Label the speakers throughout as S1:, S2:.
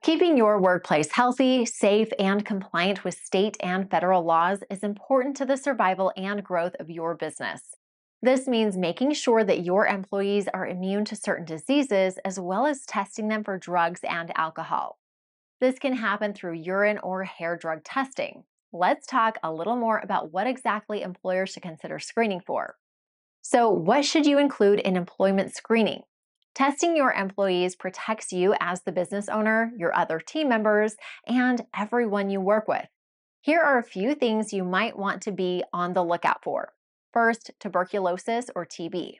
S1: Keeping your workplace healthy, safe, and compliant with state and federal laws is important to the survival and growth of your business. This means making sure that your employees are immune to certain diseases as well as testing them for drugs and alcohol. This can happen through urine or hair drug testing. Let's talk a little more about what exactly employers should consider screening for. So, what should you include in employment screening? Testing your employees protects you as the business owner, your other team members, and everyone you work with. Here are a few things you might want to be on the lookout for. First, tuberculosis or TB.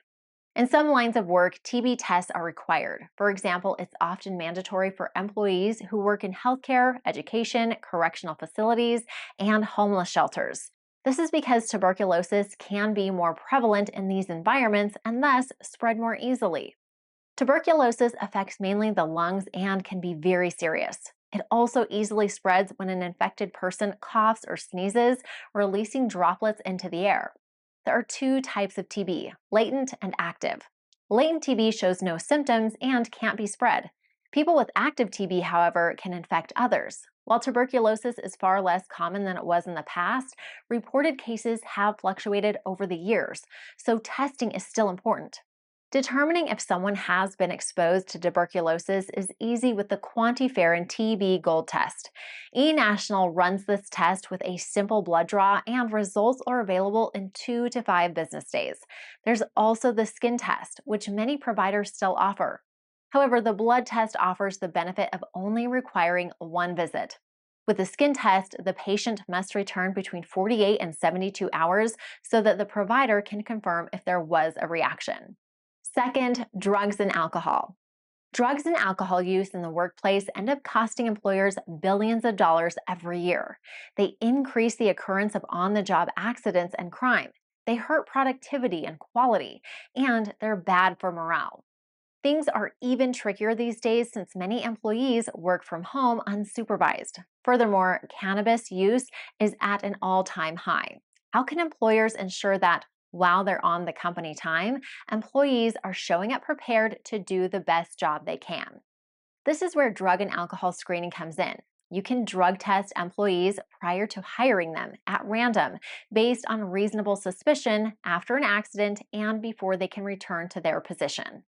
S1: In some lines of work, TB tests are required. For example, it's often mandatory for employees who work in healthcare, education, correctional facilities, and homeless shelters. This is because tuberculosis can be more prevalent in these environments and thus spread more easily. Tuberculosis affects mainly the lungs and can be very serious. It also easily spreads when an infected person coughs or sneezes, releasing droplets into the air. There are two types of TB, latent and active. Latent TB shows no symptoms and can't be spread. People with active TB, however, can infect others. While tuberculosis is far less common than it was in the past, reported cases have fluctuated over the years, so testing is still important. Determining if someone has been exposed to tuberculosis is easy with the QuantiFERON TB Gold test. eNational runs this test with a simple blood draw, and results are available in 2 to 5 business days. There's also the skin test, which many providers still offer. However, the blood test offers the benefit of only requiring one visit. With the skin test, the patient must return between 48 and 72 hours so that the provider can confirm if there was a reaction. Second, drugs and alcohol. Drugs and alcohol use in the workplace end up costing employers billions of dollars every year. They increase the occurrence of on-the-job accidents and crime. They hurt productivity and quality, and they're bad for morale. Things are even trickier these days since many employees work from home unsupervised. Furthermore, cannabis use is at an all-time high. How can employers ensure that while they're on the company time, employees are showing up prepared to do the best job they can? This is where drug and alcohol screening comes in. You can drug test employees prior to hiring them at random based on reasonable suspicion after an accident and before they can return to their position.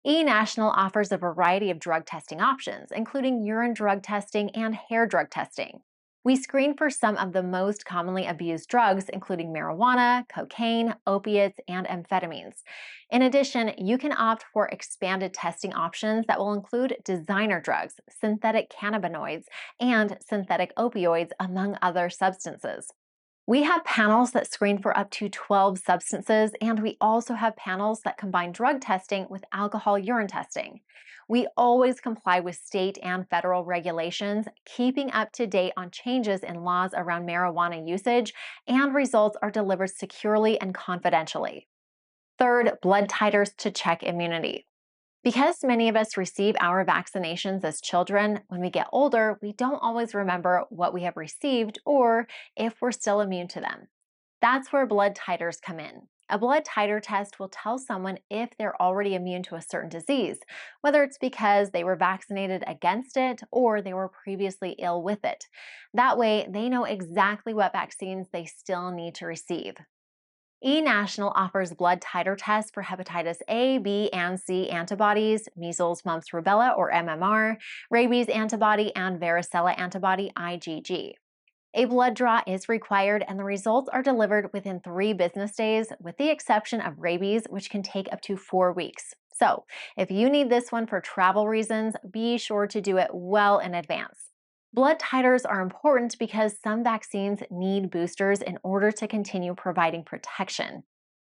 S1: eNational offers a variety of drug testing options, including urine drug testing and hair drug testing. We screen for some of the most commonly abused drugs, including marijuana, cocaine, opiates, and amphetamines. In addition, you can opt for expanded testing options that will include designer drugs, synthetic cannabinoids, and synthetic opioids, among other substances. We have panels that screen for up to 12 substances, and we also have panels that combine drug testing with alcohol urine testing. We always comply with state and federal regulations, keeping up to date on changes in laws around marijuana usage, and results are delivered securely and confidentially. Third, blood titers to check immunity. Because many of us receive our vaccinations as children, when we get older, we don't always remember what we have received or if we're still immune to them. That's where blood titers come in. A blood titer test will tell someone if they're already immune to a certain disease, whether it's because they were vaccinated against it or they were previously ill with it. That way, they know exactly what vaccines they still need to receive. eNational offers blood titer tests for hepatitis A, B, and C antibodies, measles, mumps, rubella, or MMR, rabies antibody, and varicella antibody, IgG. A blood draw is required, and the results are delivered within 3 business days, with the exception of rabies, which can take up to 4 weeks. So, if you need this one for travel reasons, be sure to do it well in advance. Blood titers are important because some vaccines need boosters in order to continue providing protection.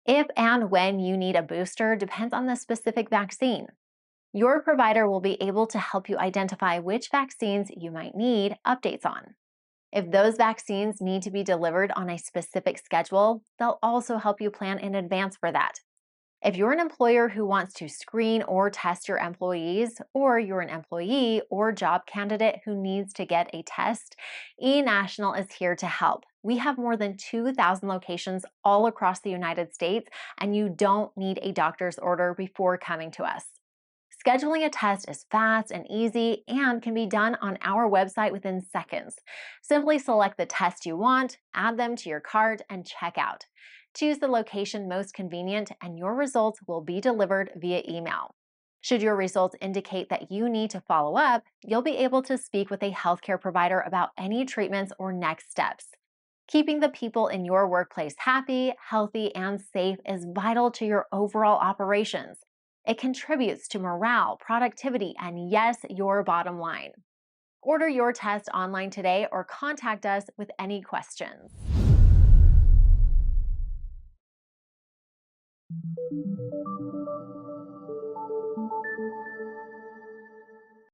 S1: If and when you need a booster depends on the specific vaccine. Your provider will be able to help you identify which vaccines you might need updates on. If those vaccines need to be delivered on a specific schedule, they'll also help you plan in advance for that. If you're an employer who wants to screen or test your employees, or you're an employee or job candidate who needs to get a test, eNational is here to help. We have more than 2,000 locations all across the United States, and you don't need a doctor's order before coming to us. Scheduling a test is fast and easy and can be done on our website within seconds. Simply select the test you want, add them to your cart, and check out. Choose the location most convenient, and your results will be delivered via email. Should your results indicate that you need to follow up, you'll be able to speak with a healthcare provider about any treatments or next steps. Keeping the people in your workplace happy, healthy, and safe is vital to your overall operations. It contributes to morale, productivity, and yes, your bottom line. Order your test online today or contact us with any questions.